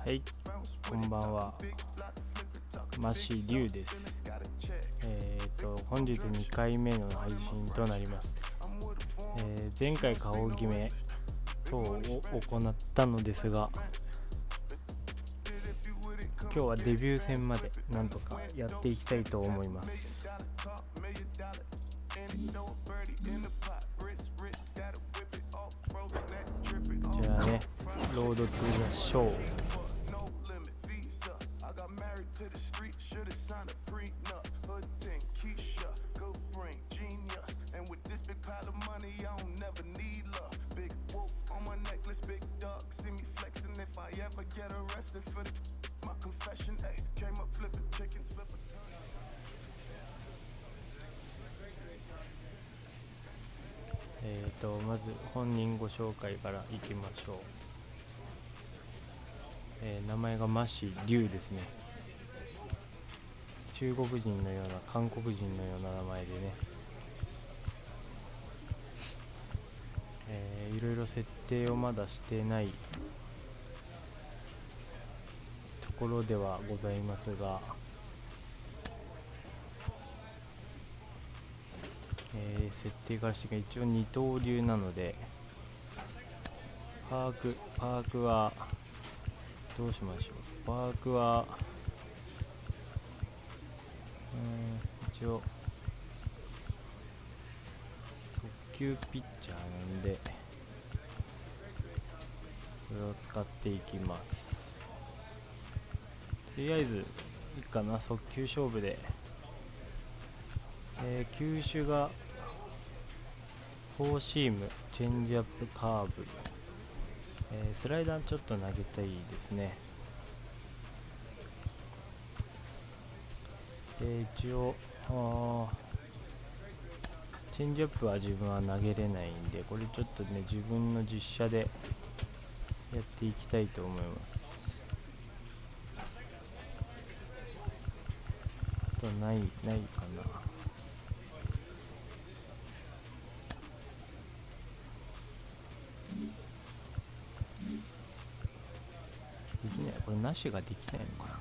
はい、こんばんは。マシリュウです。本日2回目の配信となります。前回顔決め等を行ったのですが、今日はデビュー戦までなんとかやっていきたいと思います。じゃあね、ロードトゥザショー。まず本人ご紹介からいきましょう。名前がマシリュウですね。中国人のような韓国人のような名前でね、いろいろ設定をまだしてないところではございますが、設定からして一応二刀流なので、パークはどうしましょう。パークは一応速球ピッチャーなんで、これを使っていきます。とりあえずいいかな、速球勝負で。球種がフォーシーム、チェンジアップ、カーブ、スライダーちょっと投げたいですね。一応チェンジアップは自分は投げれないんで、これちょっとね、自分の実写でやっていきたいと思います。あとないかな。できない、これなしができないのか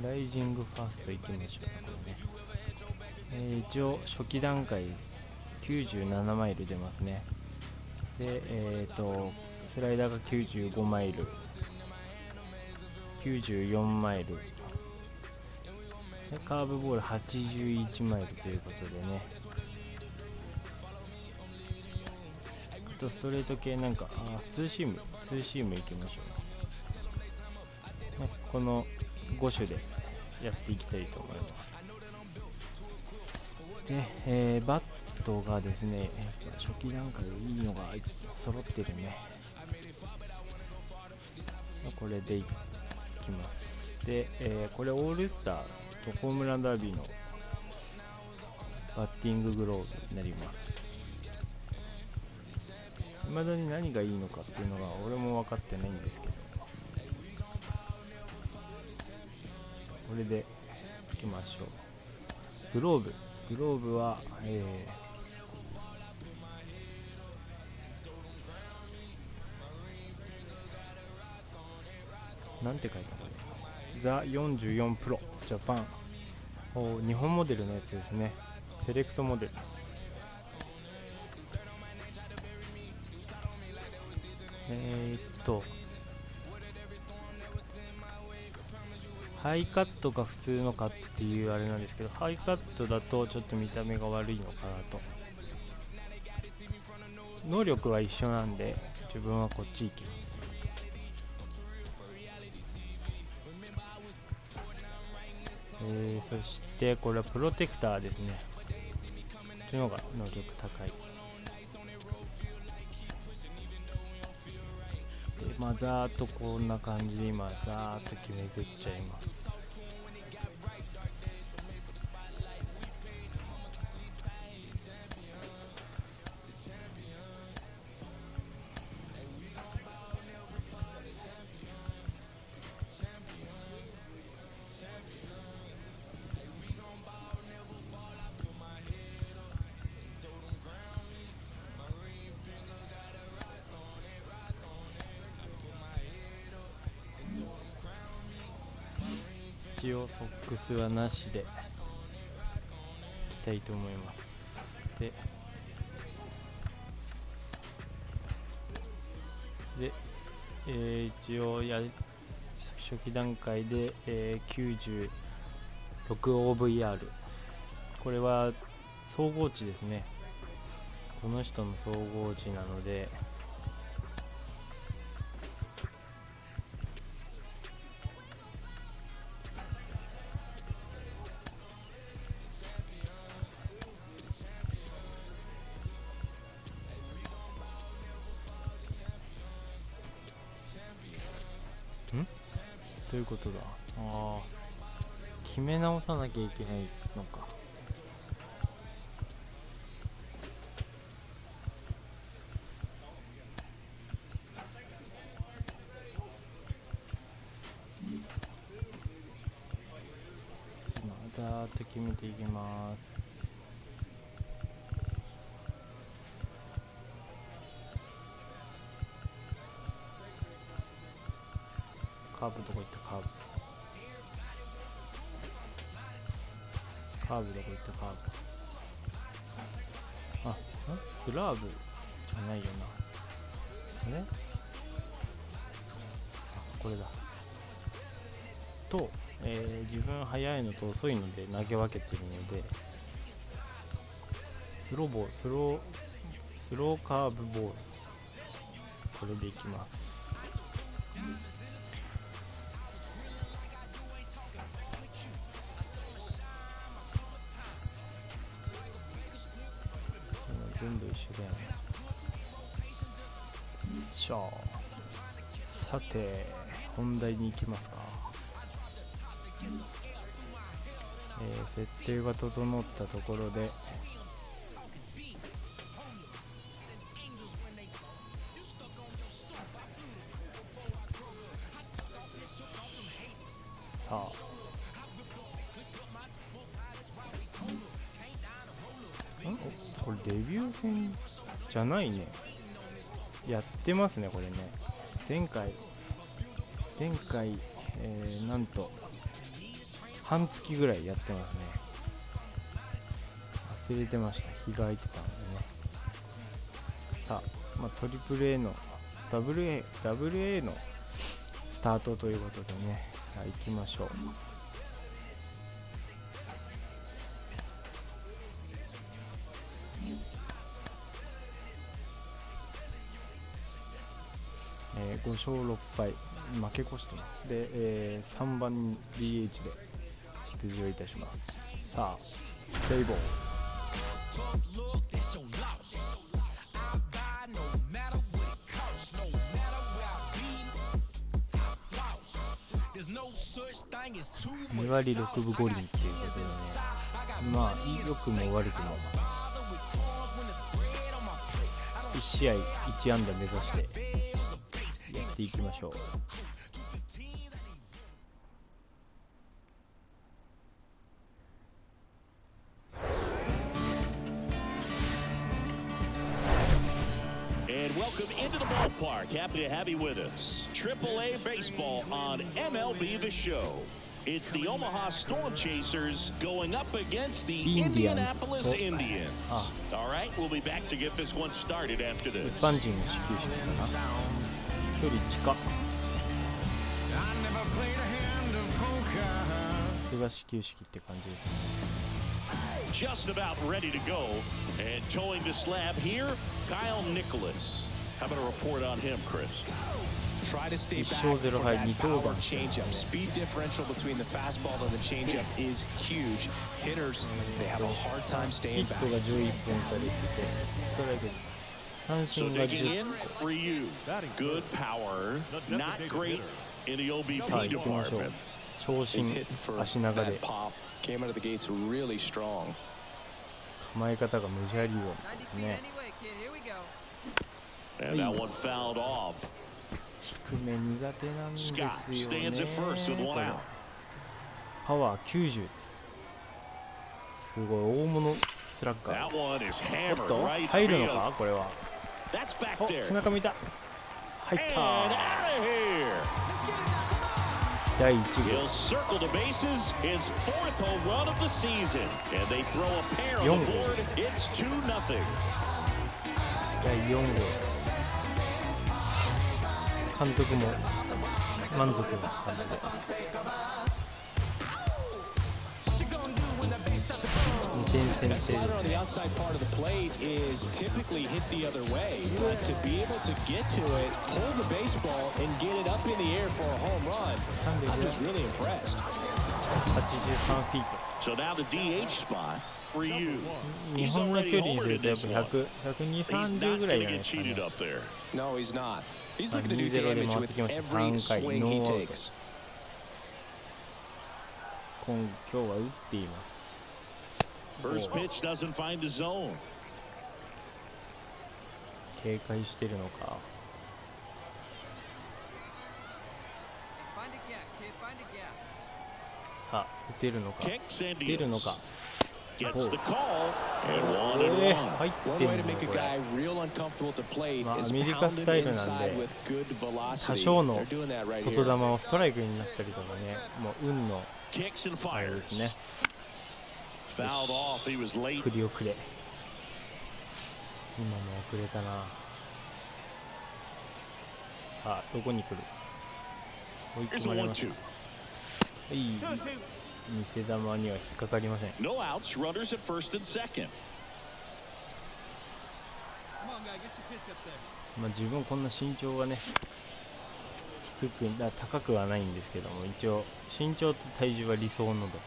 な。ライジングファーストいきましょう、これね。一応初期段階97マイル出ますね。でスライダーが95マイル、94マイルで、カーブボール81マイルということでね。あとストレート系なんかツーシームいきましょう、ね、この5種でやっていきたいと思います。で、バットがですね、初期段階でいいのが揃ってるね。これでいきます。で、これオールスターとホームランダービーのバッティンググローブになります。未だに何がいいのかっていうのが俺も分かってないんですけど、これでいきましょう。グローブは、なんて書いたのね、ザ44プロジャパン、日本モデルのやつですね。セレクトモデル。ハイカットか普通のかっていうあれなんですけど、ハイカットだとちょっと見た目が悪いのかなと。能力は一緒なんで自分はこっち行きます。そしてこれはプロテクターですね。こっちの方が能力高い。で、ざーっとこんな感じで今ざーっと決めてっちゃいます。一応ソックスはなしでいきたいと思います。で一応初期段階で、96 OVR、 これは総合値ですね。この人の総合値なのでどういうことだ。決め直さなきゃいけないのか。ざーっと決めていきます。カーブどこ行った。カーブどこ行った。カーブスラーブじゃないよな。これだと、自分速いのと遅いので投げ分けてるので、スローカーブボール、これでいきます。全部一緒だよね。さて本題に行きますか。設定が整ったところでこれデビュー戦じゃないね。やってますねこれね。前回、なんと半月ぐらいやってますね。忘れてました。日が空いてたんでね。さあ、トリプル A のダブル A のスタートということでね、さあ行きましょう。5勝6敗負け越してます。で、3番に DH で出場いたします。さあプレイボール。2割6分5厘っていうことでね、良くも悪くも1試合1安打目指してやっていきましょう。Welcome into the ballpark. Happy to have you with us. AAA baseball on MLB The Show. It's the Omaha Storm Chasers going up against the Indianapolis Indians. All right, we'll be back to get this one started after this. 一般人の始球式かな。距離近っ。さすが始球式って感じですね。Just about ready to go, and towing the slab here, Kyle Nicholas. How about a report on him, Chris? Try to stay back from that power changeup. Speed differential between the fastball and the changeup is huge. Hitters, they have a hard time staying back. ヒットが11本打たれてて、ストライク三振が10個。Ryu, good power, not great in the OBP department. 長身、足長で。Came out of the gates really strong. 構え方がメジャーリーガーですね。And that one fouled off. 低め苦手なんですよね。パワー90です。すごい大物スラッガー。おっと入るのかこれは。お背中見た。入った。第1号。 He'll circle the bases, his fourth home run of the season, and they throw a pair on the board. It's 2-0. 第4号。監督も満足な感じで。2点先制です。 on the outside part of the plate is typically hit the other way, but to be able to get to it, pull the baseball, and get it up in the air for a home run, I'm just really impressed. 83フィート。 So now the DH spot for you. 日本の距離にするとやっぱ100、120、30ぐらいじゃないですかね。 No, he's not. He's looking to do 2-0で damage 回って with きました。 every 3回 swing ノ he ーアウト。 takes. 今日は打っています。 First pitch doesn't find the zone. 警戒してるのか。さあ、打てるのか。打 Kicks and てるの deals. か。 Gets the call and 1-1. 入っ One て way ん to の make a これ。 guy real uncomfortable at the plate まあ is アメリカ pound ス him タイルなん inside で with good 多 velocity. 少の They're doing that right 外球 here. をストライクになったりとかね、もう運の Kicks and あれですね。 fires. Fouled off. He was late. 振り遅れ。今も遅れたな。さあ、どこに来る。追い Here's 込 a まれました。 1-2. はい。見せ球には引っかかりません。 No outs. Runners at first and second. まあ自分こんな身長がね、低く高くはないんですけども、一応身長と体重は理想のと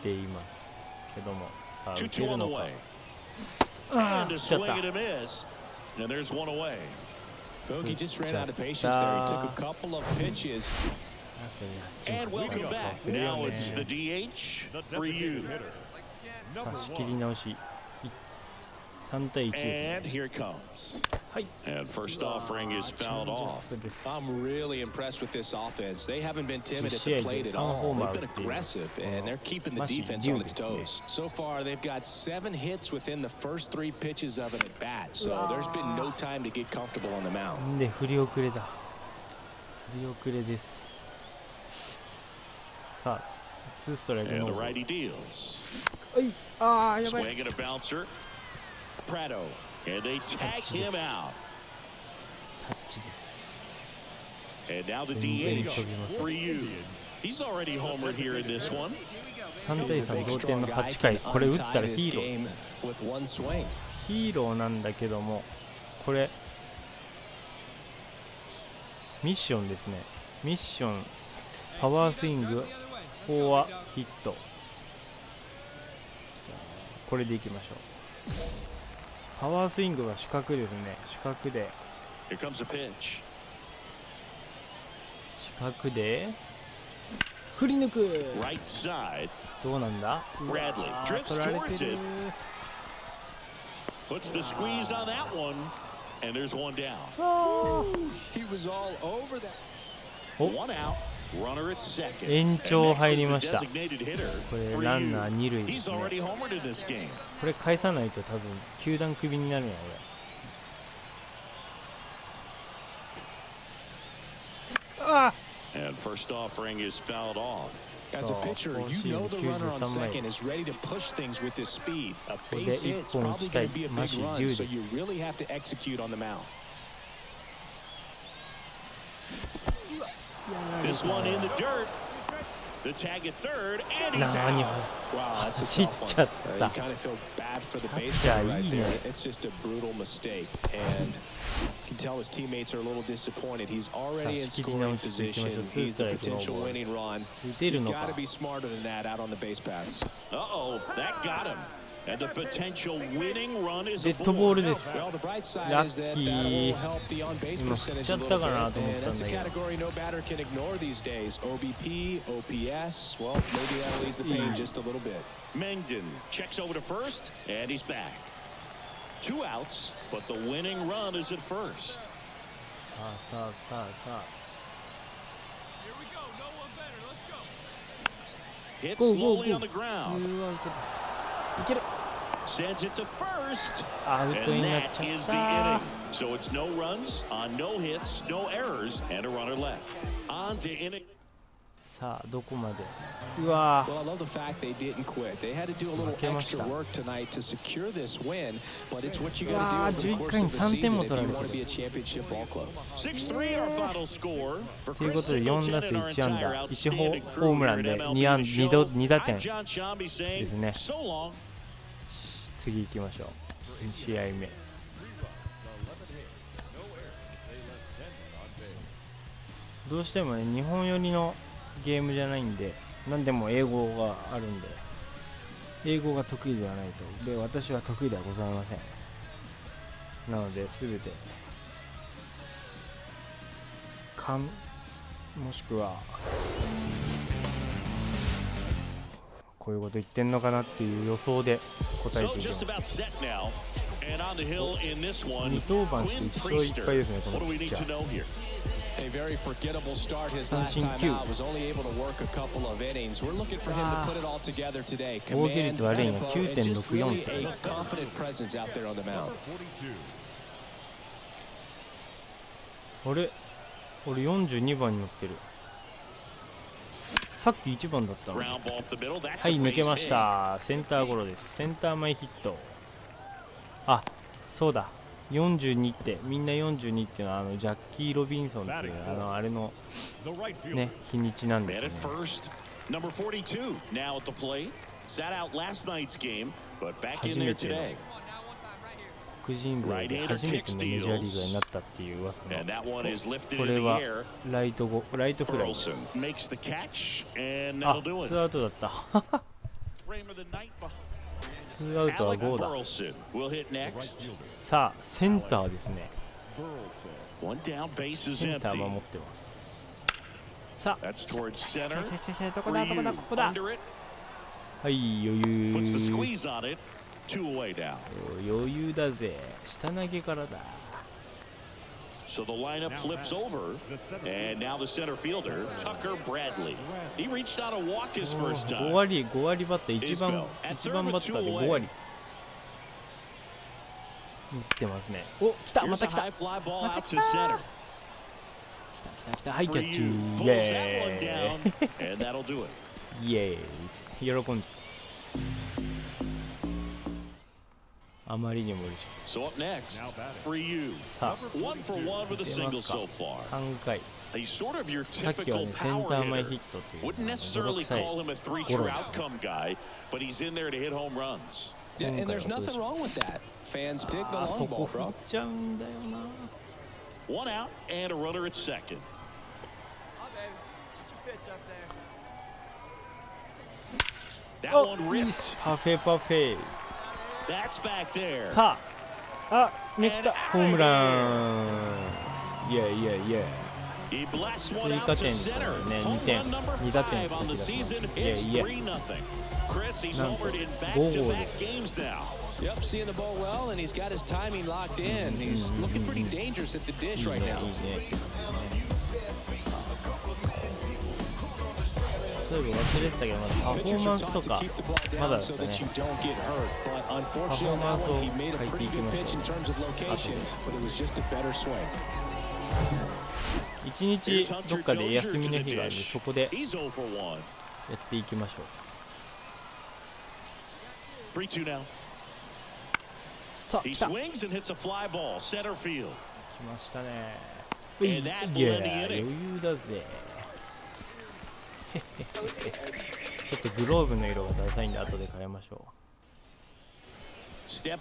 言っていますけども、さあ打て 2-2 る on の the か。 way. あ And あ、 a 来ちゃっ swing た。 and a miss. And there's one away. Bogey just ran out of patience there. He took a couple of pitches. And welcome back. Now it's the DH for you. さあ仕切り直し。3対1ですね。 And here it comes. はい。 And first offering is fouled off. I'm really impressed with this offense. They haven't been timid at 試合 the で plate at 3ホー all. マー They've 打 been っています。 aggressive, and they're keeping the マシ defense リュ on ウで its すね。 toes. So far, they've got 7 hits within the first 3 pitches of an at bat. So there's been no time to get comfortable on the mound. で振り遅れだ。振り遅れです。さあ、2ストライク And の the righty deals. はい。ああ、やばい。 Swing and a bouncer. Prado. And they tag him out. タッチです。 And now the 全然 DH 飛びます。 for you. He's already homered here in this one. 3対 He's a 3 big, 同点 strong の guy. 8 Can 回。これ打ったら untie ヒ this ーロー。 game with one swing. ヒーローなんだけども、これ、ミッションですね。ミッション、パワースイング、フォアヒット。これでいきましょう。パワースイングは四角ですね。四角で、 Here comes the pitch. 四角で、振り抜く。 Right side. どうなんだ。 Bradley うわー drifts 取られ towards てる it. Puts the squeeze on that one. And there's one down. He was all over that. One out. Runner at second. 延長 And 入 next り is ま the した。 designated hitter これ for ランナー you. 二塁で He's すね。 already homered in this game. これ返さないと多分球団クビになるんや俺。ああ。 And first offering is fouled off. As a pitcher, you know the runner on second is ready to push things with his speed. A base hit's probably going to be a big run, so you really have to execute on the mound. This one in the dirt. The tag at third, and he's 何 out. Wow, that's a 走っ tough one. ちゃっ You た。 kind of feel bad for the base Yeah, runner right yeah. there. It's just a brutal mistake, and you can tell his teammates are a little disappointed. He's already in scoring position. He's the potential winning run. 打てる You の got か to。be smarter than that out on the base paths. Uh-oh, that got him. And the potential winning run is デッドボール aboard. です。 Well, the bright side is that that Lucky. will help the on-base 今 percentage 振っち a ゃっ little たかな bit. と思っ And たん that's だ a けど。 category no batter can ignore these days. OBP, OPS. Well, maybe that'll ease the pain just a little bit. Mengden checks over to first, and he's back. 2 outs, but the winning run is at first. さあさあさあさあ。 Hit ゴーゴー slowly ゴ on the ー。ツ ground. ーアウトです。いける。Sends it to first. アウトに And なっ that ちゃっ is the た inning. So it's no runs on no hits, no errors, and a runner left. On to inning. さあどこまで。うわ Well, I love the fact they didn't quit. They had to do a little extra work tonight to secure this win, but it's what you got to do over the course of the season if you want to be a championship ball club. 6-3 our final score. ということで4打数1安打1ホームランで2打点ですね。次行きましょう。2試合目。どうしてもね日本寄りのゲームじゃないんで、何でも英語があるんで、英語が得意ではないと。で、私は得意ではございません。なので全てもしくはこういうこと言ってんのかなっていう予想で答えていきます。2登板して1勝1敗ですね、このピッチャー。A very forgettable start his last time out. Was only able to work a couple of innings. We're looking for him to put it all together today. Command tempo and just really a confident presence out there on the mound. あれ俺42番に乗ってる。さっき1番だったの。はい、抜けました。センターゴロです。センター前ヒット。あ、そうだ。42ってみんな42っていうのはジャッキー・ロビンソンっていうあれのね日にちなんですね。初めての黒人勢で初めてのメジャーリーガーになったっていう噂の。これはライトフライです。あ、ツーアウトだった。ツーアウトは5だ。さあセンターですね。センター守ってます。さあどこだここだ。はい、余裕余裕だぜ。下投げからだ。So the lineup flips over, and now the center fielder, Tucker Bradley. He reached out a walk his first time. 5割バッター、1番バッターで5割。打ってますね。お、来た、また来た。また来た。はい、キャッチ。イエーイ。イエーイ。喜んで。あまりにも嬉しい。So up next, for you, 1 for 1 with a single so far. 3回。He's sort of your typical power hitter. Wouldn't necessarily call him a three-true outcome guy, but he's in there to hit home runs. Yeah, and there's nothing wrong with that. Fans dig the long ball, bro. 1 out and a runner at second. That one ripped. パフェ。That's back there. さあ、めきたホームラン。イエイイエイイエイ。追加点からね、2打点取り出します。イエイイエイ。なんと5号です。Yep, seeing the ball well, and he's got his timing locked in. He's looking pretty dangerous at the dish right now. そういえば忘れてたけど、パフォーマンスとかまだですかね。パフォーマンスを書いていきましょう。あと一日どっかで休みの日があるんで、そこでやっていきましょう。さあ、来た。来ましたね。いや、余裕だぜ。ちょっとグローブの色がダサいんで後で変えましょう。さあ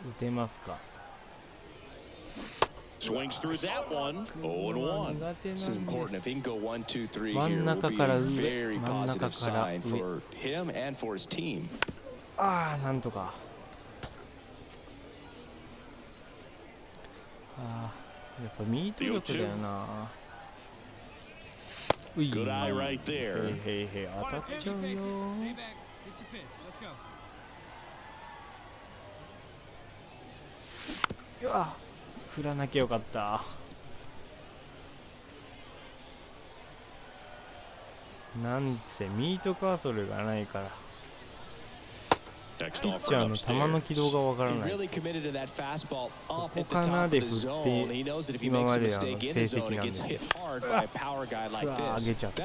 打てますか。Swings through that one. 0-1. This is important. If he can go 1, 2, 3 here, it will be a very positive sign for him and for his team. ああ、なんとか。ああ。やっぱミート力だよな。うい、へいへい当たっちゃうよ。うわ、振らなきゃよかった。なんせミートカーソルがないからピッチャーの球の軌道がわからない。ここかなで振って今まで成績なんです。うわ上げちゃった。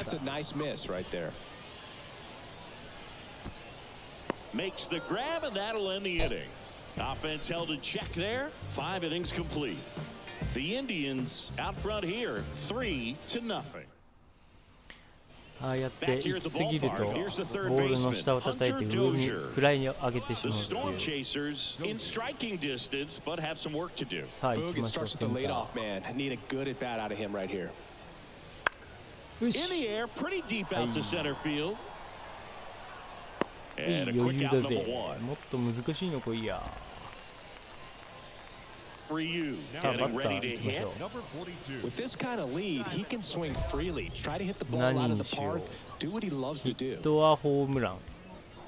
Makes the grab and that'll end the inning. Offense held in check there. 5 innings complete. The Indians out front here, 3-0. ああやって行き過ぎるとボールの下を叩いて上にフライに上げてしまうという。さあ行きましょう。センター。よし。はい、余裕だぜ。もっと難しいの来いや。さあバッター行きましょう。何にしよう。ヒットはホームラン。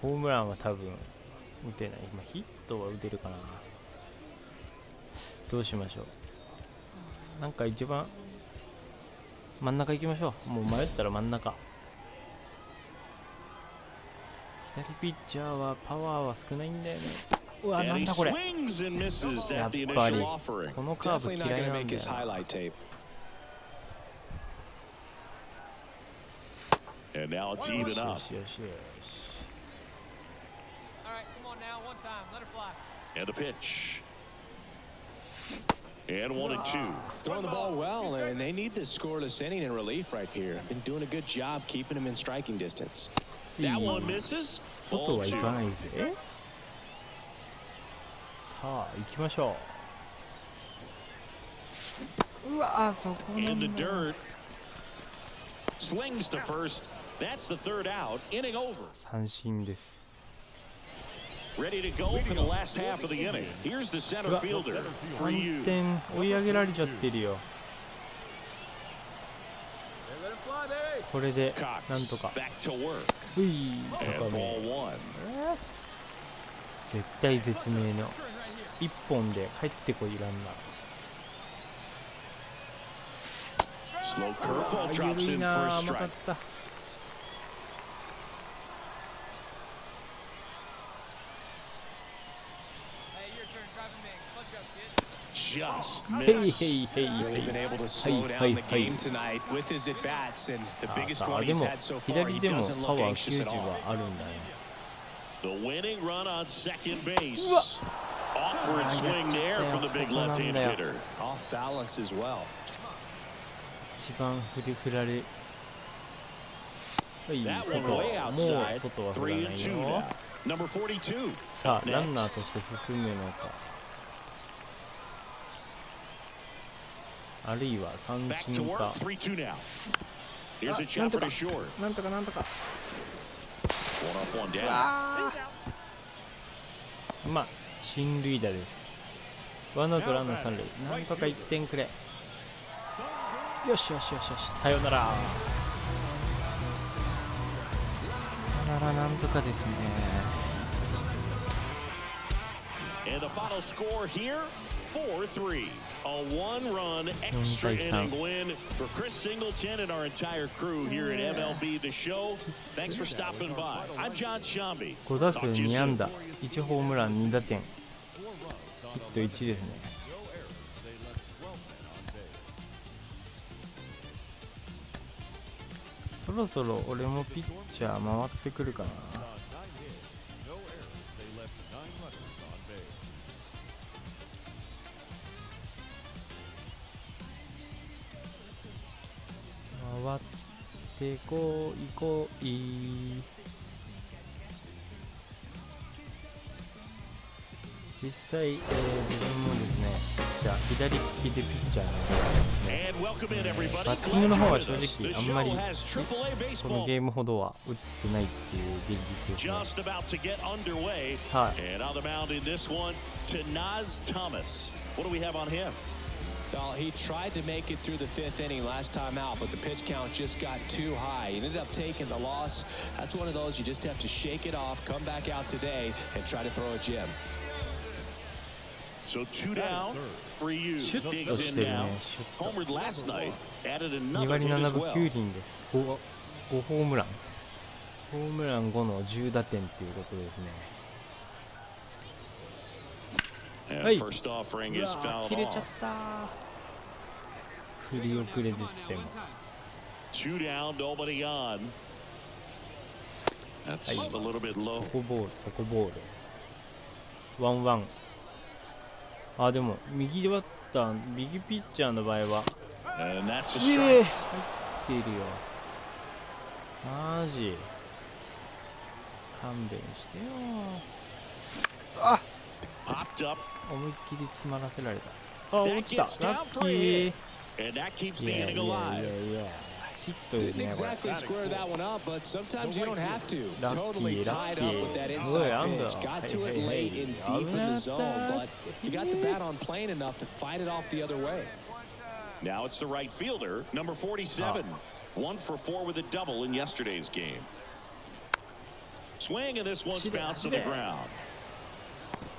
ホームランは多分打てない。まあ、ヒットは打てるかな。どうしましょう。なんか一番真ん中行きましょう。もう迷ったら真ん中。左ピッチャーはパワーは少ないんだよね。うわ、なんだこれ。やっぱりこのカーブ嫌いなんだよな。よしよしよしよし。And a pitch. And 1-2. Throwing the ball well, and they need this scoreless inning in relief right here. Been doing a good job keeping him in striking distance. That one misses. 外は行かないぜ。さあ行きましょう。うわ、そこなんだ。 In the dirt. Slings to first. That's the third out. Inning over. 三振です。 Ready to go for the last half of the inning. Here's the center fielder. 3点追い上げられちゃってるよ。これでなんとか。うい、高め。絶対絶命の一本で帰ってこいランナー。緩いな、甘かった。Just へいへいへいへい。はいはいはい。さあでも左でもパワー90はあるんだね。The winning run on second base. Awkward swing there from the big left-handed hitter. Off balance as well. 一番振られ。はい、外。もう外は振らないよ。さあランナーとして進むのか。あるいは三振か。なんとかなんとか。まあ進塁打です。ワンアウトランナー三塁。なんとか1点くれ。よしよしよしよし。さよなら。さよなら、なんとかですね。And the final score here, 4-3. A one-run extra inning win for Chris Singleton and our entire crew here at MLB The Show. Thanks for stopping by. I'm John Shambi. 5打数2安打、1ホームラン2打点。ヒット1ですね。そろそろ俺もピッチャー回ってくるかな。回ってこいこい。実際、自分もですね、じゃあ左利きでピッチャーなんですね。バッティングの方は正直あんまりこのゲームほどは打ってないっていう現実ですね。さあWell, he tried to make it through the 5th inning last time out, but the pitch count just got too high. He ended up taking the loss. That's one of those you just have to shake it off, come back out today, and try to throw a gem. So 2 down, 3U digs in now. Homered last night, added another hit as well. 2割7分9厘です。5ホームラン5の10打点ということですね。はい、うわ切れちゃった。振り遅れです。でもはい、そこボール1-1。あ、でも右ピッチャーの場合は入っているよ。マジ勘弁してよ。あ、思いっきり詰まらせられた。あ、落ちた。ラッキー。いやヒットですね、これ。ラッキー。すごい、アンダー。Now it's the right fielder, number 47. 1 for 4 with a double in yesterday's game. Swing, and this one's bounced to the ground.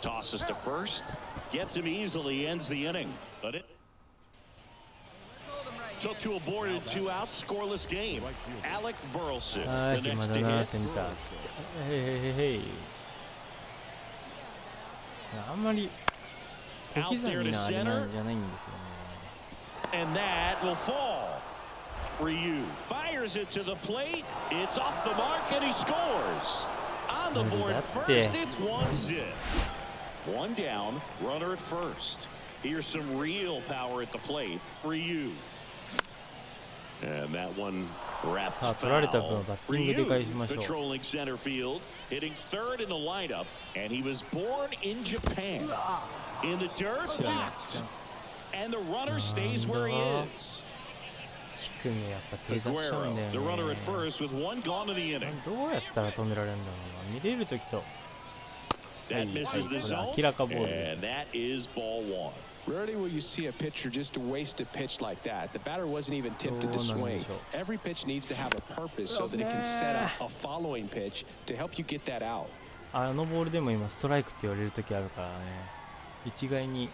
Tosses to first, gets him easily, ends the inning. But it. So 2 aboard and 2 out, scoreless game. Alec Burleson, the next to hit. あんまり小刻みなあれなんじゃないんですよね。And that will fall. Ryu fires it to the plate. It's off the mark, and he scores. On the board first, it's 1-0. 1 down, runner at first. Here's some real power at the plate. Ryu. And that one wrapped foul. Ryu patrolling center field, hitting third in the lineup, and he was born in Japan. In the dirt, blocked. And the runner stays where he is. Aguero, the runner at first with 1 gone in the inning. どうやったら止められるんだろうな。見れるときと。That misses the zone, and that is ball 1. Rarely will you see a pitcher just waste a pitch like that. The batter wasn't even tempted to swing. Every pitch needs to have a purpose so that it can set up a following pitch to help you get that out. あのボールでも今ストライクって言われるときあるからね。一概に。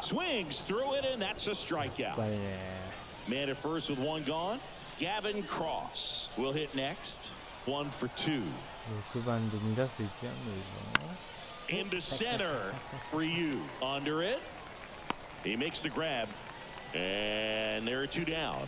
Swings through it, and that's a strikeout. Man at first with 1 gone. Gavin Cross will hit next. 1 for 2. 6番で2打数1安打でしょ。 Into center. Ryu under it. He makes the grab, and there are 2 down.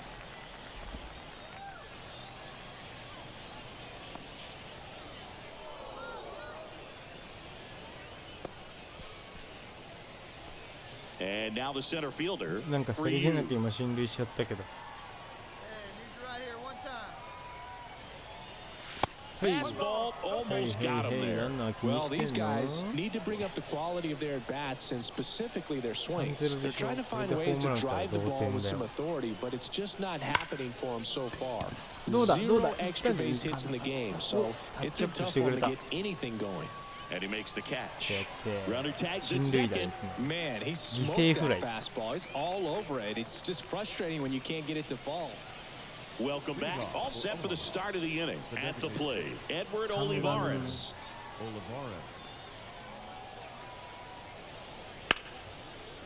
And now the center fielder. なんかさりげなく今進塁しちゃったけど。Fastball almost got him there. Well, these guys need to bring up the quality of their bats and specifically their swings. They're trying to find ways to drive the ball with some authority, but it's just not happening for them so far. 0 extra base hits in the game, so it's a tough one to get anything going. And he makes the catch. Runner tags at 進塁打で second. すね。 Man, he smoked that fastball. He's all over it. It's just frustrating when you can't get it to fall. Welcome back. All set for the start of the inning. At the plate, Edward Olivares.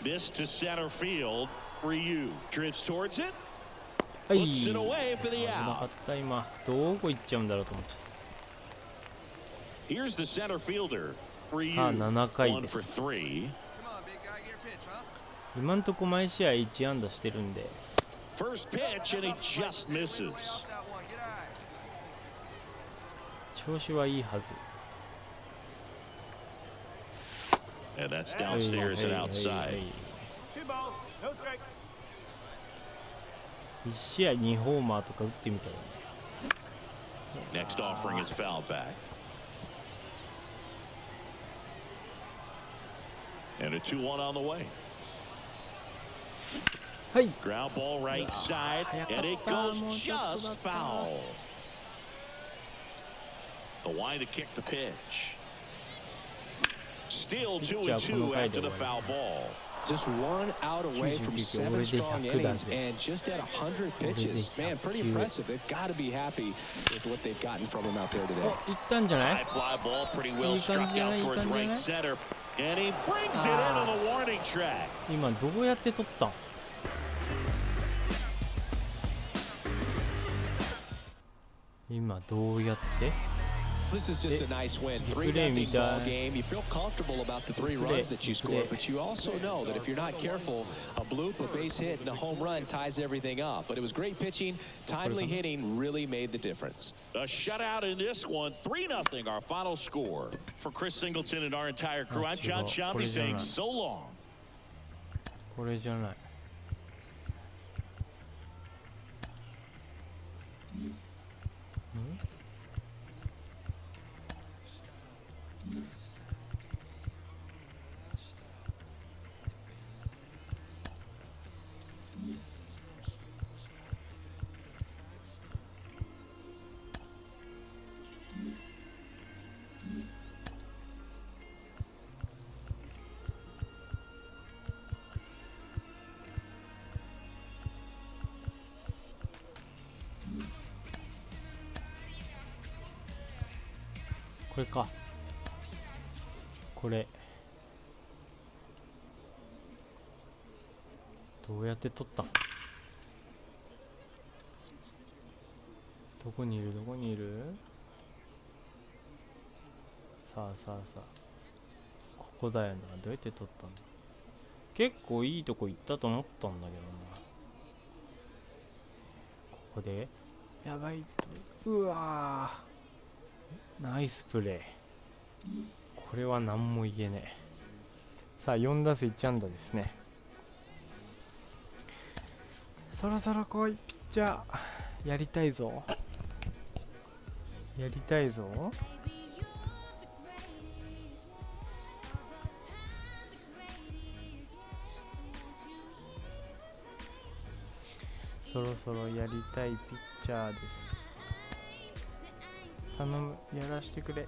This to center field. Ryu drifts towards it. Puts it away for the out. 今どこ行っちゃうんだろうと思って。 Here's the center fielder. Ryu 7回 1 です。 for 3. 今んとこ毎試合1安打してるんで。 First pitch, and he just misses. 調子はいいはず。 And that's downstairs and outside. 1試合2ホーマーとか打ってみたい。 Next offering is fouled back. And a 2-1 on the way. Ground ball right side, and it goes just foul. The wind to kick the pitch. Still 2-2 after the foul ball. Just 1 out away from 7 strong innings and just at 100 pitches. Man, pretty impressive. They've got to be happy with what they've gotten from him out there today. High fly ball, pretty well struck out towards right center. And he brings it into the warning track. 今どうやって取ったん？今どうやって This is just a nice win. 3-0 ball game. You feel comfortable about the 3 runs that you scored, but you also know that if you're not careful, a bloop, a base hit, and a home run ties everything up. But it was great pitching. Timely hitting really made the difference. A shutout in this one. 3-0 our final score. For Chris Singleton and our entire crew, I'm John Shambi saying so long. これじゃない。これか。これどうやって取ったん？どこにいるどこにいる？さあさあさあ、ここだよな。どうやって取ったんだ？結構いいとこ行ったと思ったんだけどな。ここでやばいと、うわー、ナイスプレー。これは何も言えねえ。さあ4打数1安打ですね。そろそろ来いピッチャー。やりたいぞやりたいぞ。そろそろやりたいピッチャーです。頼む、やらしてくれ。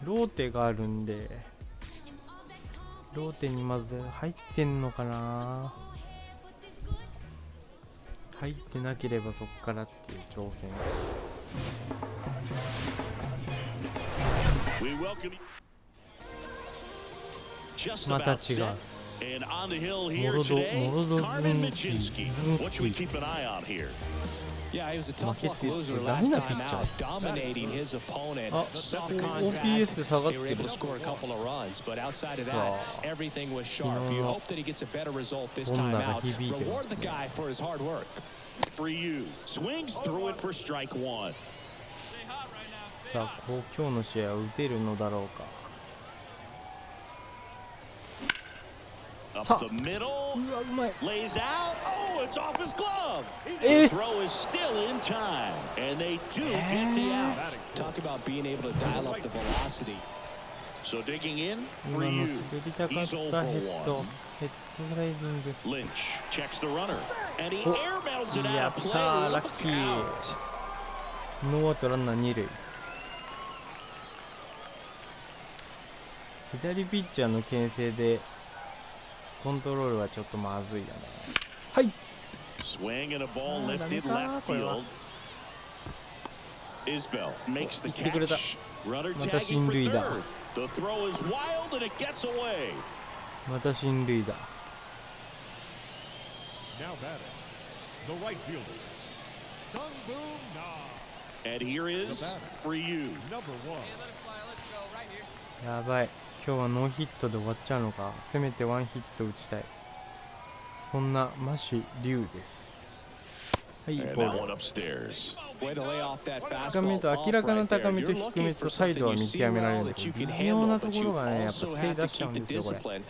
ローテがあるんで、ローテにまず入ってんのかな。入ってなければそっからっていう挑戦。また違う。モロドズンキー。Yeah, he was a tough luck loser last time out, dominating his opponent. Soft contact, able to score a couple of runs, but outside of that, everything was sharp. You hope that he gets a better result this time out. Reward the guy for his hard work. 3-0 swings through it for strike one. さあ、今日の試合は打てるのだろうか。Up the middle, lays out. Oh, it's off his glove. The throw is still in time, and they do get the out. Talk about being able to dial up the velocity. So digging in, 3-0. He's 0 for 1. Lynch checks the runner, and he airmails it out of play. Look out. ノーアウトランナー2塁。左ピッチャーの牽制でコントロールはちょっとまずいよね。はい。Swing and a ball lifted left field. Isbell makes the catch. Runner tagging for third. The throw is wild and it gets away. また進塁だ。Now batting, the right fielder, Sungboom Na. And here is 3-0. Number 1. やばい。今日はノーヒットで終わっちゃうのか。せめてワンヒット打ちたい。そんなマシリュウです。はい、ボール。高めと明らかな高めと低めとサイドは見極められるんだけど、微妙なところがね、やっぱ手出しちゃうんですよ、これ。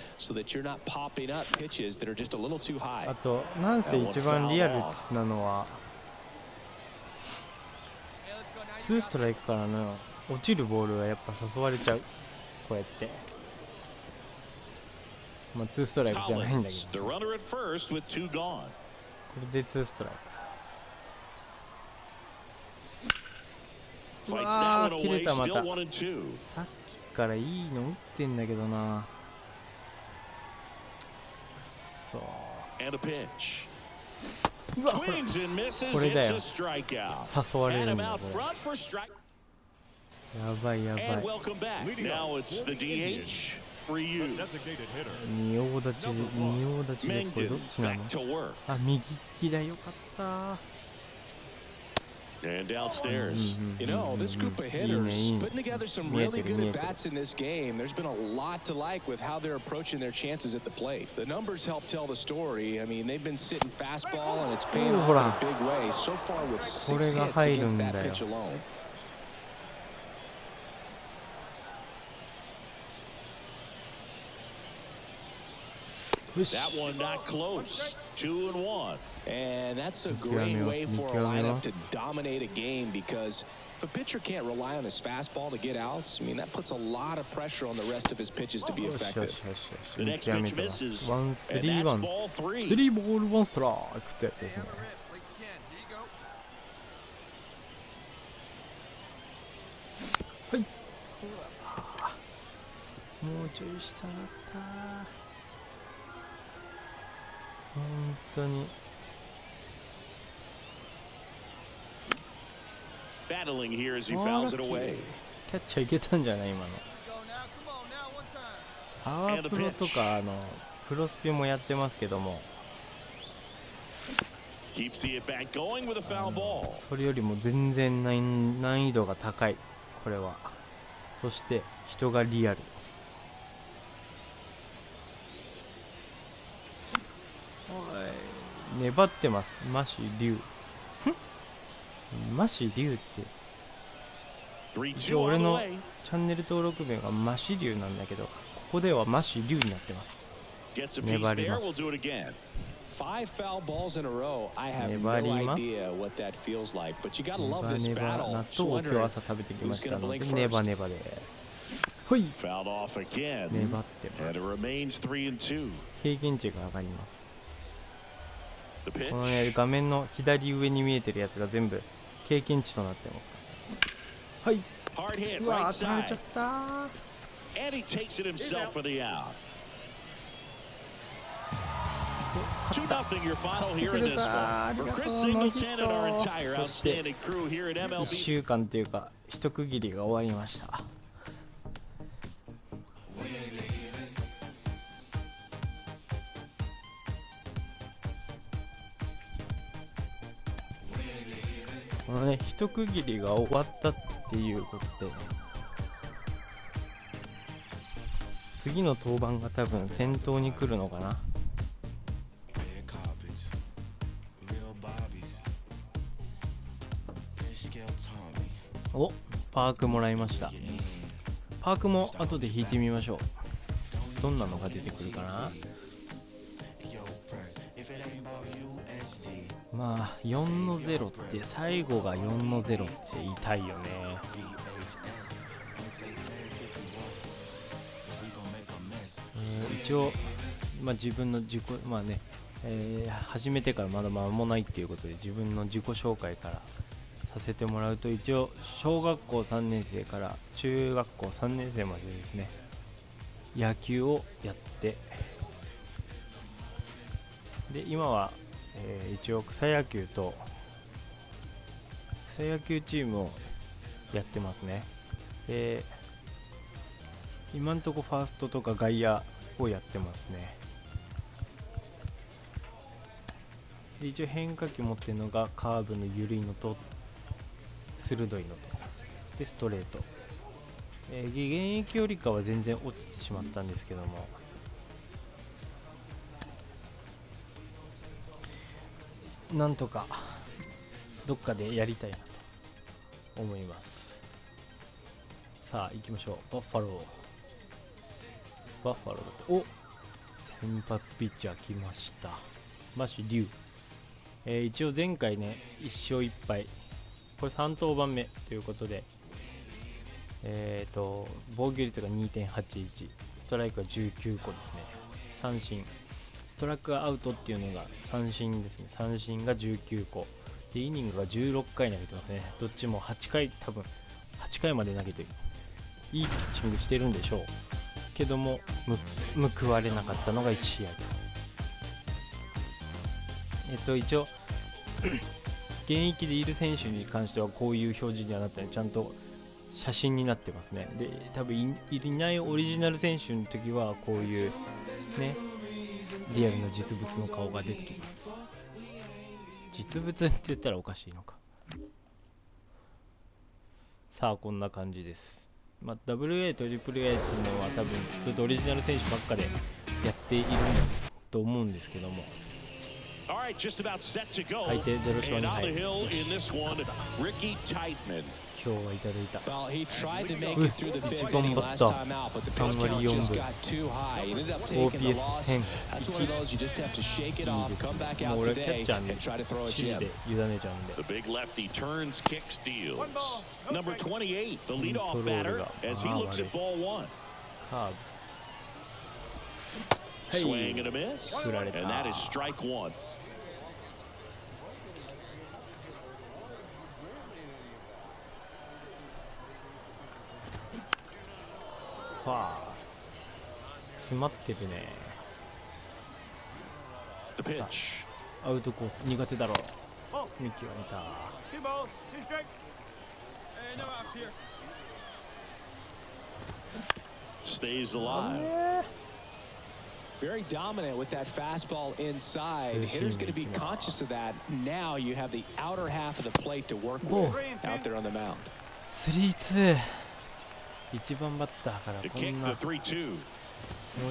あと、なんせ一番リアルなのは、2ストライクからの落ちるボールはやっぱ誘われちゃう。こうやって。まあ、2ストライクじゃないんだけど。これで2ストライク。うわー、切れたまた。さっきからいいの打ってんだけどな。そう。うわ、これだよ。誘われるんだよ、これ。やばいやばい。仁王立ちです。これどっちなの？あ、右利きだ。よかった。And downstairs. You know, this group of hitters putting together some really good at-bats in this game. There's been a lot to like with how they're approaching their chances at the plate. The numbers help tell the story. I mean, they've been sitting fastball, and it's paying off in a big way so far with 6 hits against that pitch alone. That one not close. 2-1. And that's a great way for a lineup to dominate a game, because if a pitcher can't rely on his fastball to get outs, I mean, that puts a lot of pressure on the rest of his pitches to be effective. The next pitch misses. 1-3-1 And that's ball 3. 3ボール1ストライクってやつですね。はい。もうちょい下だった。本当に。Battling here as he fouls it away. キャッチャーいけたんじゃない今の。パワープロとかプロスピもやってますけども、Keeps the at bat going with a foul ball. それよりも全然難易度が高いこれは。そして人がリアル。おい、粘ってます。マシリュウ。マシリュウって一応俺のチャンネル登録名がマシリュウなんだけど、ここではマシリュウになってます。粘ります。5 foul balls in a row. I have no idea what that feels like, but you gotta love this battle. 納豆を今日朝食べてきましたのでネバネバです。はい。粘ってます。経験値が上がります。このね、画面の左上に見えてるやつが全部経験値となってますから。はい。うわー、取られちゃったー。And he takes it himself for the out. 2-0 your final here in this one. For Chris Singleton and our entire outstanding crew here at MLB. 1週間っていうか一区切りが終わりました。このね、一区切りが終わったっていうことで、次の登板が多分先頭に来るのかな。お、パークもらいました。パークも後で引いてみましょう。どんなのが出てくるかな。まあ4-0って最後が4-0って痛いよね。一応、まあ、自分の自己、まあね、始めてからまだ間もないっていうことで自分の自己紹介からさせてもらうと、一応小学校3年生から中学校3年生までですね、野球をやって、で今は一応草野球と草野球チームをやってますね。今んとこファーストとか外野をやってますね。で一応変化球持ってるのがカーブの緩いのと鋭いのとでストレート。現役よりかは全然落ちてしまったんですけども、なんとかどっかでやりたいなと思います。さあ行きましょう。バッファロー。お、先発ピッチャー来ました。マシリュウ。一応前回ね1勝1敗、これ3登板目ということで、防御率が 2.81、 ストライクが19個ですね。三振、ストライクアウトっていうのが三振ですね。三振が19個で、イニングが16回投げてますね。どっちも8回、多分8回まで投げてる、いいピッチングしてるんでしょうけども、報われなかったのが1試合と。一応現役でいる選手に関してはこういう表示にはなったので、ちゃんと写真になってますね。で多分 いないオリジナル選手の時はこういうねリアルな実物の顔が出てきます。実物って言ったらおかしいのか。さあこんな感じです。まあ、WA と AAA っていうのは多分ずっとオリジナル選手ばっかでやっていると思うんですけども、相手0勝2敗。今日はいただいた。1番バッター3割4分 OPS1001 いいですね。もう俺はキャッチャーに指示で委ねちゃうんで。コントロールが悪い。カーブ振られた。はあ、詰まってるね。さあアウトコース苦手だろう。見極めた。Very dominant with that fastball inside. Hitter's going to be conscious of that. Now you have the outer half of the plate to work with out there on the mound. 3-2。1番バッターからこんなもう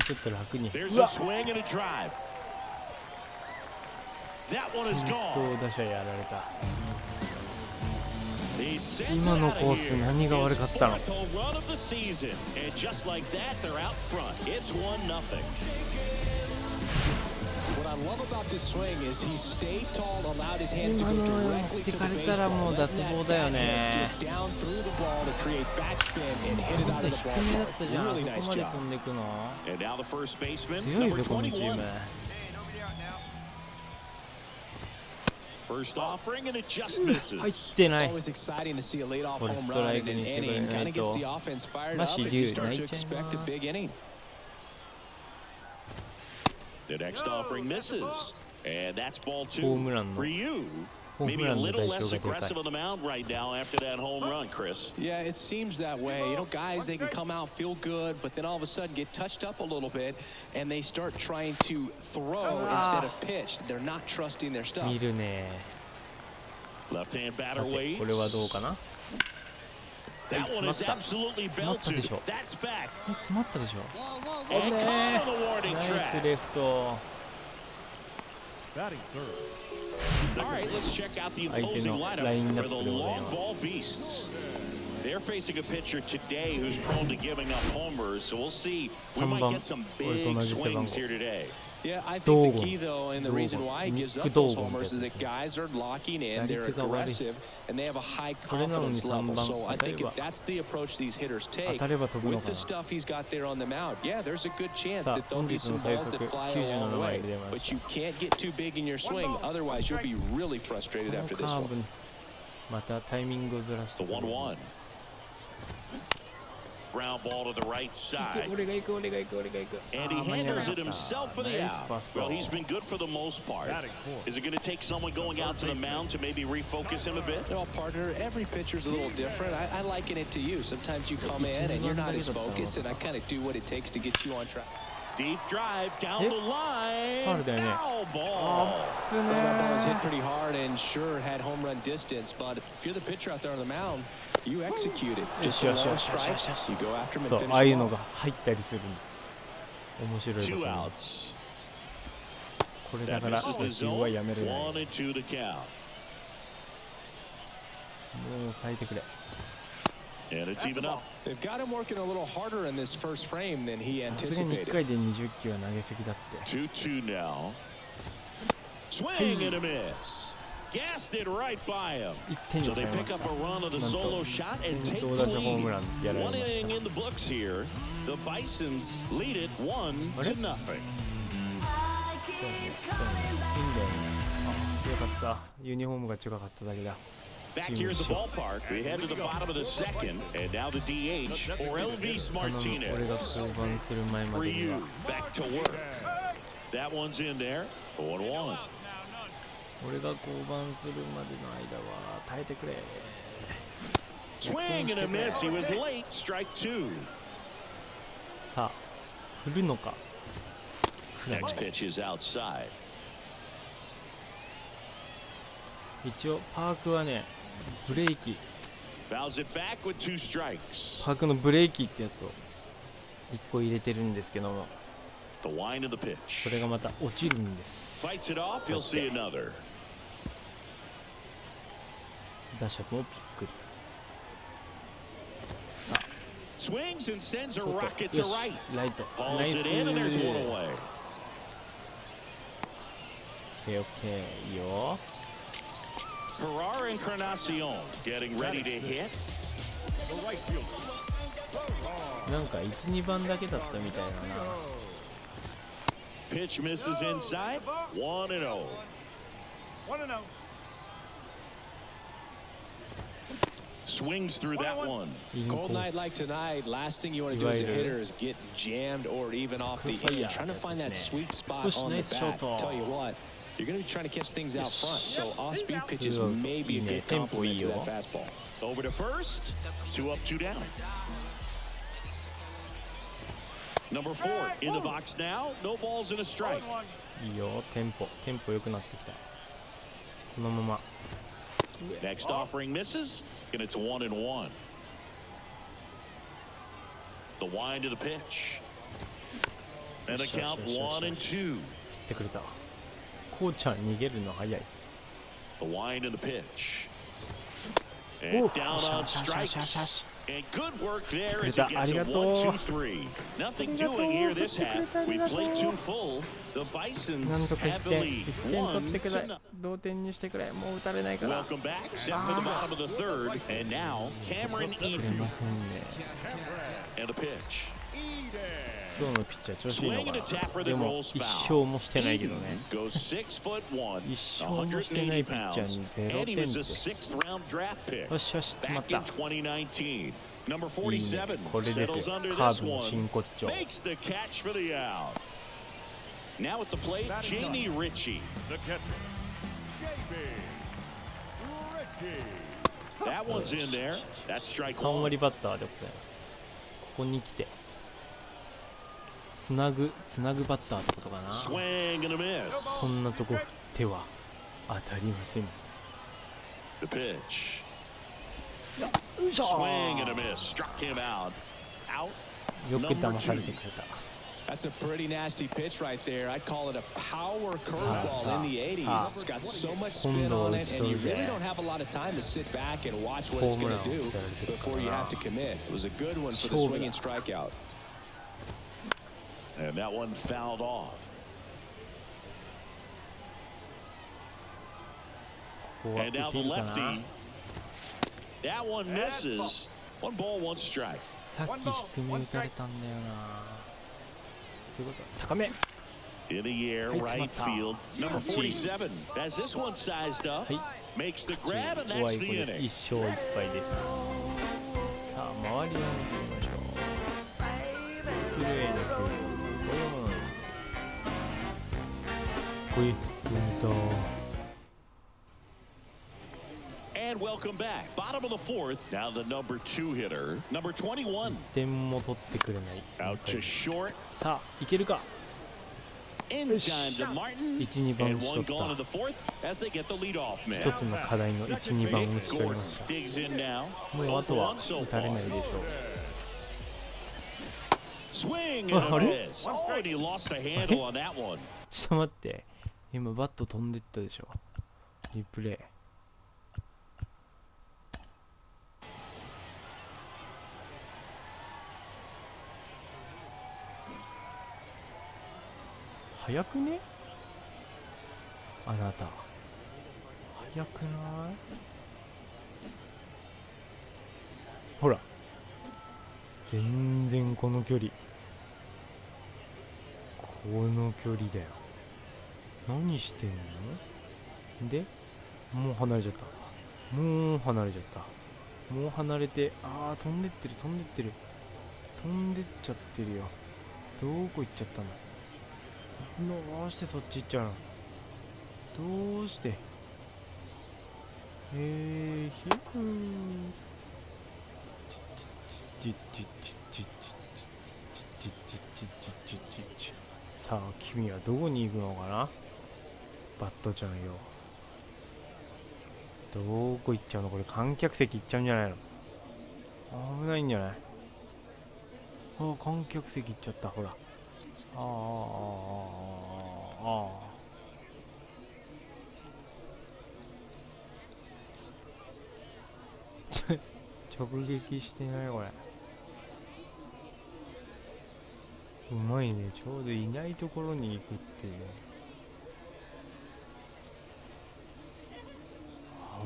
ちょっと楽に。うわっ、先頭打者やられた。今のコース何が悪かったの。今の持ってかれたらもう脱帽だよね。低めだったじゃん。そこまで飛んでいくの強いぜこのチーム。入ってない。これストライクにしてくれないとマシリュウ泣いちゃいます。ホームランのMaybe a little less aggressive on the mound right now after that home run, Chris. Yeah, it seems that way. You know, guys, they can come out, feel good, but then all of a sudden get touched up a little bit, and they start trying to throw instead of pitch. They're not trusting their stuff. 見るね。 Left-hand batter waits. これはどうかな。 That one is absolutely belted. That's back. 詰まったでしょ。 And caught on the warning ナイス track. レフト。 Batting third. All right, let's check out the opposing lineup for the long ball beasts. They're facing a pitcher today who's prone to giving up homers, so we'll see. We might get some big swings here today. Yeah, I think the key, though, and the reason why he gives up those homers is that guys are locking in, they're aggressive, and they have a high confidence level. So I think if that's the approach these hitters take, with the stuff he's got there on the mound, yeah, there's a good chance that there'll be some balls that fly a long way. But you can't get too big in your swing, otherwise you'll be really frustrated after this one. またタイミングをずらして。The 1-1. Ground ball to the right side. And he handles it himself for the out. Well, he's been good for the most part. Is it going to take someone going out to the mound to maybe refocus him a bit? Well, partner, every pitcher's a little different. I liken it to you. Sometimes you come in and you're not as focused, and I kind of do what it takes to get you on track. Deep drive down the line. Foul ball. That ball was hit pretty hard and sure had home run distance, but if you're the pitcher out there on the mound, you execute it. Just a long strike. You go after him and finish him off. ああいうのが入ったりするんです。面白いですね。 Two outs. これだから自分はやめれない。もう 1-2 the count. 抑えてくれ。 And it's even up. They've got him working a little harder in this first frame than he さすがに1 anticipated. 回で20球は投げすぎだって。 2-2 now. Swing and a miss. Gassed it right by him. So they pick up a run of the solo shot and take the lead. One inning in the books here. The Bisons lead it 1-0. いいんだよね。あ、よかった。ユニフォームが違かっただけだ。 Back here at the ballpark, we head to the bottom of the second, and now the DH or Elvis Martinez. Ryu back to work. That one's in there. 1-1. 俺が降板するまでの間は耐えてくれ。 Swing and a miss. He was late. Strike two. さあ、振るのか。 Next pitch is outside. 一応パークはね、ブレーキ Fouls it back with 2 strikes. パークのブレーキってやつを1個入れてるんですけども、 The wind of the こ pitch. れがまた落ちるんです。 Fights it off. He'll see another. 打者もびっくり。 Swings and sends a 外 rocket よ to し right. ライト Calls ナイ it in, and there's ス one away. オッケーいいよ。 Herrera Encarnacion getting ready to hit. The right fielder. なんか 1,2 番だけだったみたいだな。 Pitch misses inside. 1-0. 1-0. Swings through that one. Cold night like tonight, last thing you want to do as a hitter is get jammed or even off the end. Trying to find that sweet spot on the bat. Tell you what, you're going to be trying to catch things out front, so off-speed pitches may be a good complement to that fastball. Over to first. 2 up, 2 down. Number 4 in the box now. No balls and a strike. いいよ、テンポ良くなってきた。このまま Next offering misses, and it's 1-1. The wind of the pitch. And a count 1-2. 振ってくれた。こうちゃん逃げるの早い。 The wind of the pitch. And down on strikes. And good work there as it gets a 1-2-3. Nothing doing here this half. We played 2 full. The なん Bisons とか have the 1 lead. 点取ってくれ。 1-0. 同点にしてくれ。もう打たれないから。 Welcome back. Set for the bottom of the 3rd. And now Cameron くれ Eden. ませんね。 And a pitch. 今日のピッチャー調子いいの Swing か and a な。 tapper で that も rolls 一 foul. 勝もしてないけど Eden ね。 goes 6'1", 一勝もしてないピッチャーに0 180 pounds, and he 点 was っ a て。 6th round draft pick よしよし、詰まっ back in た。 2019. Number いいね。 47 これですよ。 settles under カ this ーブの one, 真骨頂。 makes the catch for the out. Now at the plate, Jamie Ritchie. The catcher. JB. Ritchie. That one's in there. That's strike 3 one. 割バッターでございます。ここに来てつなぐバッターってことかな。 Swing and a miss. そんなとこ振っては当たりません。 The pitch. よいしょ Swing and a miss. Struck him out. Out. よく騙されてくれた。 That's a pretty nasty pitch right there. I'd call it a power curveball in the 80s. It's got so much spin on it, and you really don't have a lot of time to sit back and watch what it's going to do before you have to commit. It was a good one for the swinging strikeout. And that one fouled off. And now the lefty. That one misses. 1 ball, 1 strike. さっき低め打たれたんだよな。ということは高め。 In the air, right field. Number 47 has this one sized up. Makes the grab, and 怖 that's い子 the です。 inning. 1勝1敗です。さあ周りを見てみましょう。フル A の球こういうものですね。こいAnd welcome back. Bottom of the 4th. Now the number 2 hitter, number 21. 点も取ってくれない。 Out to short. さあいけるか。 In time to Martin. 1、2番 And 打ち one 取っ gone in た。 the 4th as they get the leadoff man. 一つの課題の1、2番打ち取り Gordon ました。 digs in now. もうあ Both とは one so 打たれ far. ないでしょう。 Swing and a miss. Oh, and he lost the handle on that one. ちょっと待って。今バット飛んでったでしょ。リプレイ。早くね？あなた。早くない？ほら。全然この距離。この距離だよ。何してんの？で、もう離れちゃった。もう離れちゃった。もう離れて、飛んでってる、飛んでってる。飛んでっちゃってるよ。どこ行っちゃったの？どうしてそっち行っちゃうの？どうして？ひゅさあ君はどこに行くのかな？バットちゃんよ。どこ行っちゃうの？これ観客席行っちゃうんじゃないの？危ないんじゃない？あ、観客席行っちゃった。ほら。直撃してないこれ。うまいね。ちょうどいないところに行くっていう。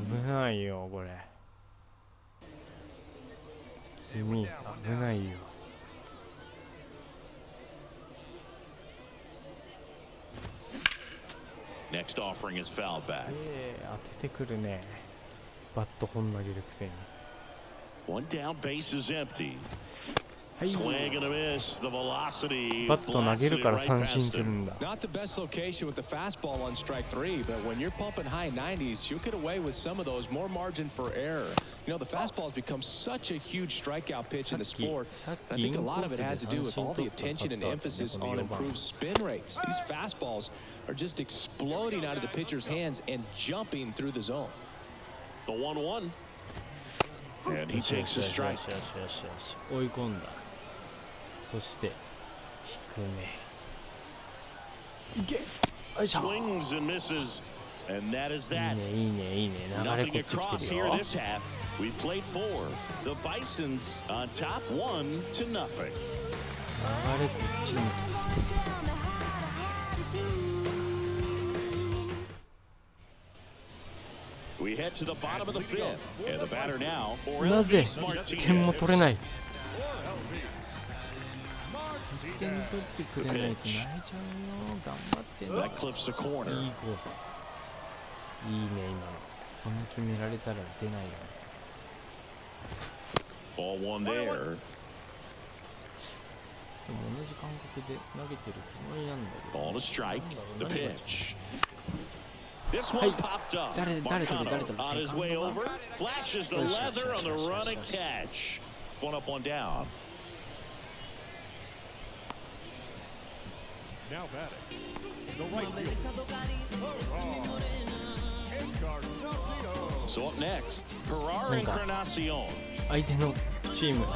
危ないよこれ。君危ないよ。Next offering is foul back. 当ててくるね。バット本投げるくせに。One down, base is empty. はい。 Swing and a miss. The velocity. バット投げるから三振するんだ。Not the best location with the fastball on strike 3, but when you're pumping high 90s, you'll get away with some of those, more margin for error. You know, the fastball has become such a huge strikeout pitch in the sport. I think a lot of it has to do with all the attention and emphasis on improved spin rates. These fastballs are just exploding out of the pitcher's hands and jumping through the zone. The 1-1. And he takes a strike. 追い込んだ。そして低め。いけ。よいしょ。 Swings and misses, and that is that. いいねいいね。流れこっち来てるよ。 Nothing across here this half. We played 4. The Bisons on top 1-0. 流れこっちに来てる。We head to the bottom of the 5th, and the batter now. なぜ点も取れない。点取ってくれないと泣いちゃうよ。頑張ってね。 That clips the corner. いいコース。いいね今の。この決められたら出ないよ。 Ball 1 there. いつも同じ感覚で投げてるつもりなんだけど。 Ball to strike. The pitch. This one popped up. Marcano on his way over. Flashes the leather on the run and catch. One up, one down. Now batting. The right fielder. So up next, Ferrari Encarnacion. 相手のチーム。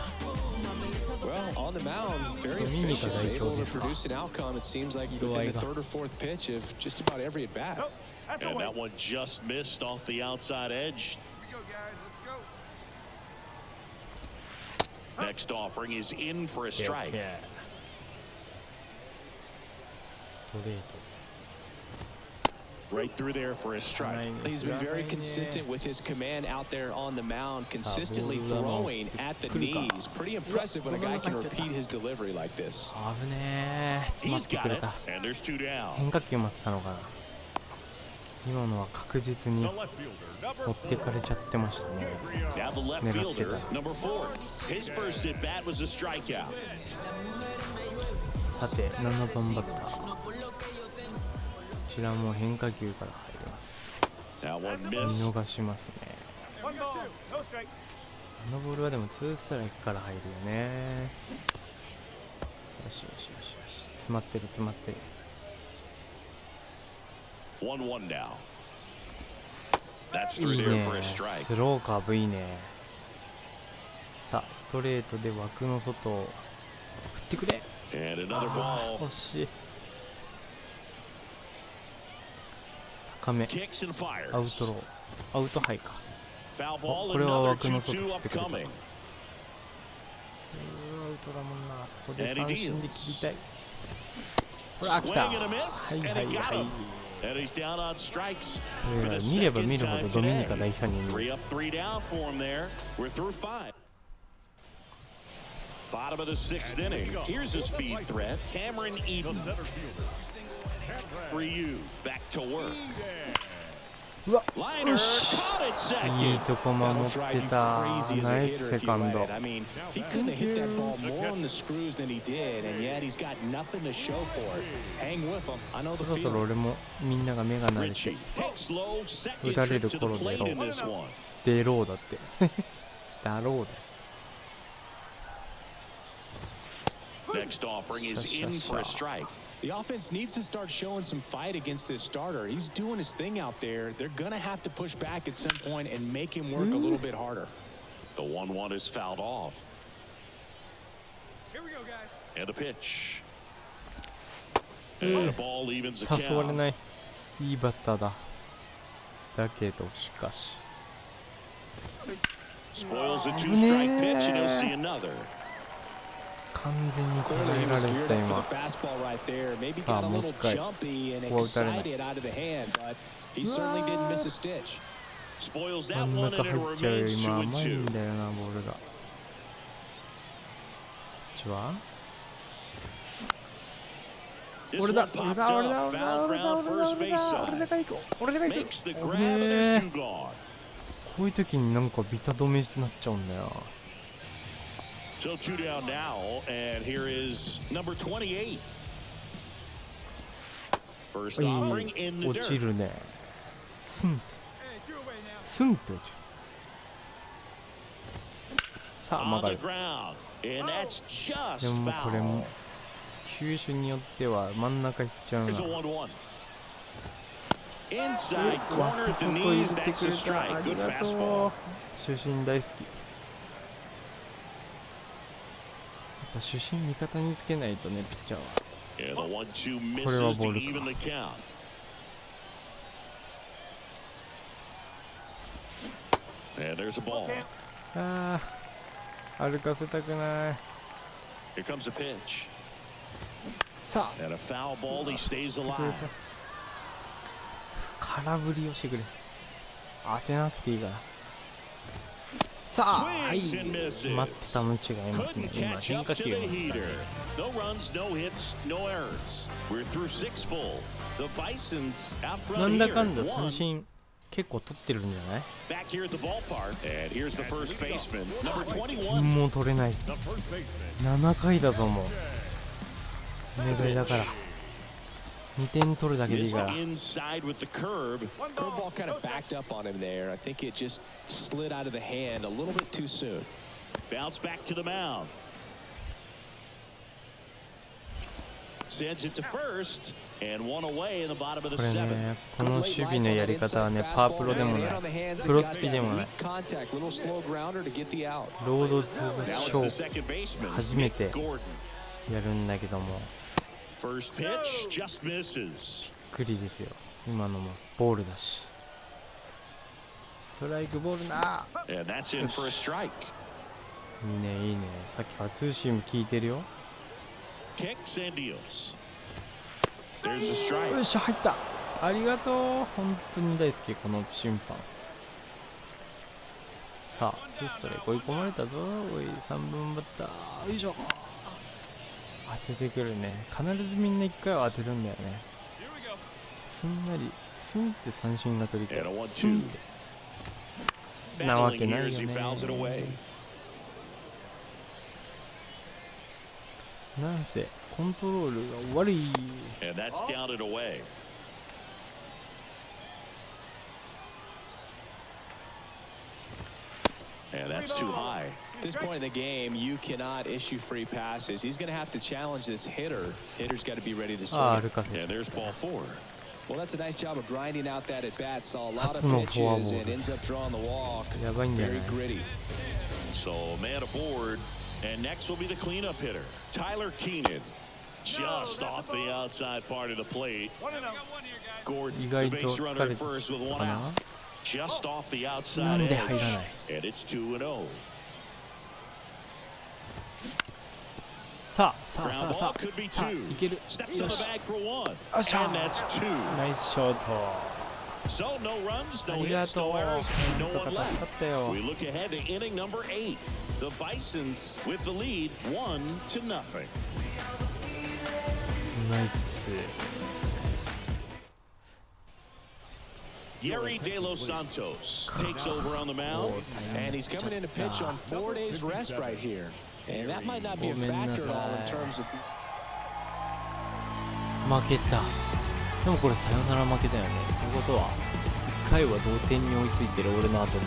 Well, on the mound, very efficient, able to produce an outcome. It seems like within the third or fourth pitch of just about every at bat. And that one just missed off the outside edge. Here we go, guys. Let's go. Next offering is in for a strike. ストレート。 Right through there for a strike. He's been very consistent with his command out there on the mound, consistently throwing at the knees. Pretty impressive when a guy can repeat his delivery like this. 危ねえ。詰ま He's ってく got れ it, た。 and there's 2 down. 変化球待ってたのかな。今のは確実に The left fielder, 持ってかれちゃってましたね。 Now the left fielder, number 4. His first at bat was a strikeout. さて、7番バッター。こちらも変化球から入ります。 That one 見 missed. 逃しますね。 1 ball, no strike. あのボールはでも2ストライクから入るよね。よしよしよしよし。詰まってる詰まってる。 1-1 now. That's い through い there ね。 for a strike. スローカーブいいね。さあ、ストレートで枠の外を振ってくれ。 And another あー ball. 惜しい。高め。 Kicks and アウト fires. ロー。アウトハイか。 Foul こ ball, れは another 枠の外 2-2 振ってくれた。 upcoming. ツーアウトだもんな。そこで三振で切りたい。ほら、来 Swing た。 and a は miss, い and は he い got はい。 him. And he's down on strikes そ for れ the は見れば second 見るほ time どドミニ today. カ代表に見え 3 る。 up, 3 down for him there. We're through 5. Bottom of the 6th inning. Here's a speed threat. Cameron Eden. The center fielder. For you, back to work. うわ、 Liner よし。 caught it いい second. とこ守 That'll って drive you た。 crazy as ナ a イス hitter セ if カ you ン let ド it. I mean, he couldn't have hit that ball more on the screws than he did, and yet he's got nothing to show for it. Hang with him. I know そ the ろそろ feeling. 俺もみんなが目が慣れて Richie takes low, second 打たれ trip る to the 頃だ plate ろ in う。 this one. 出ろうだって。だろうだよ。 Next offering is in for a strike. The offense needs to start showing some fight against this starter. He's doing his thing out there. They're going to have to push back at some point and make him work a little bit harder. The 1-1 is fouled off. Here we go, guys. And a pitch. And the ball evens the 誘われ count. ない。いいバッターだ。だけどしかし。 Spoils the 2-strike pitch, and he'll see another. 完全に捉 Clearly え he ら was れ geared て up for 今。 the fastball right there. Maybe さあ got a もう little 一回。 jumpy and ここは打たれない excited out of the hand, but he certainly didn't miss a stitch. Spoils 真 that ん one, 中 and it 入っちゃうよ。 remains 今 2 and 甘いん 2. だよな、ボールが。こっちは This 俺だ one 俺 popped だ俺だ up, 俺だ foul 俺だ ground 俺だ first 俺 base だ俺 side. が行こう俺が行こ Makes the う grab, 危 and ね it's え two gone. こういう時になんかビタ止めになっちゃうんだよ。 So 2 down now, and here is number 28. First い offering in い the 落ち dirt. るね。スンって Hey, two away now. スンって落ちる。さあ On 曲が the る。 ground, and that's で just もこれ foul. も球種によっては真ん中行っちゃう Here's a な。 1-1. Inside うわ corner at the 外入 knees. れて That's く a れた。あ strike. り Good が fastball. とう。主審大好き。やっぱ主審味方につけないとね、ピッチャーは。 And the 1-2 これは misses ボ to ールか。 even the count. And there's a ball. ああ、歩かせたくない。 Here comes a pitch. さあ、 And a foul ball. He stays やってくれ alive. た。空振りをしてくれ。当てなくていいから。さあ、はい。 Swings and misses. 待った無知がいますね。 Couldn't 今、 catch 変 up 化 to 球 the を持ってた heater. No runs, no hits, no errors. We're through 6 full. The Bisons out な front んだ here. かんだ One. 三振結構取ってるんじゃない？ Back here at the ballpark. And here's the first baseman, number 21. もう取れない。 The first baseman. 7回だぞもう。お願いだから。2点取るだけでいい Missed から。 inside with the curve. Curveball kind of backed up on him there. I think it just slid out of the hand a little bit too soon. Bounce back to the mound. Sends it to first. And one away in the bottom of the これ seventh. ね、この守備のやり方はね、パワープロでもない。プロスピでもない。 Contact, little slow grounder to get the out. ロードツーザ Now シ it's ョ the ー second baseman, 初め Nick て Gordon. やるんだけども、 First pitch just misses. クリですよ。今のもボールだし。ストライクボールな。 And that's in for a strike. いいねいいね。さっきからツーシーム聞いてるよ。 Kicks and deals. There's a よ strike. っしゃ入った。ありがとう。本当に大好きこの審判。さあツーストライク追い込まれたぞ。おい3分バッター。よいしょ。当ててくるね。必ずみんな1回は当てるんだよね。すんなりスンって三振が取りたい。 And a 1-2. スンってなわ Battling けない here よ as he ね。 fouls it away. なぜコントロールが悪い。 And that's down and away. And that's too high. At this point in the game, you cannot issue free passes. He's going to have to challenge this hitter. Hitter's got to be ready to ああ swing. 歩かせ And ちゃ there's ball 4. Well, that's a nice job of grinding out that at bat. Saw a lot of 初のフォアボール。 pitches and ends up drawing the walk. やばいんじゃな Very い？ gritty. So man aboard. And next will be the cleanup hitter, Tyler Keenan. Just off the outside part of the plate. Gordon, 意 the 外と base 疲 runner れ at た first with か one な。 out. Just off the な outside ん edge. で入らない？ And it's 2-0. さあさあさ Ground あさ ball あ could be さあ two. いける。 Steps よ in し the bag for one. よっしゃ And that's two. ナイスショート。 So no runs, あ no りが hits, とう。 no 本 errors, 当 no か one 助か left. ったよ。 We look ahead to inning number 8. The Bisons with the lead, 1-0. ナイス。 Yeri De Los Santos takes over on the mound. And he's coming in to pitch on 4 days rest right here. And that might not be a factor at all in terms of... 負けた。でもこれサヨナラ負けだよね。ということは1回は同点に追いついてる俺の後に。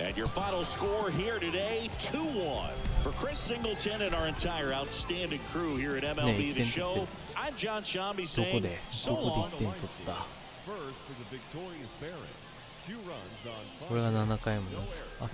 And your final score here today, 2-1. For Chris Singleton and our entire outstanding crew here at MLB The Show, I'm John Shambi どこ saying で so どこ long. で1点取った？ First for the victorious Baron. 2 runs on これが7回もあ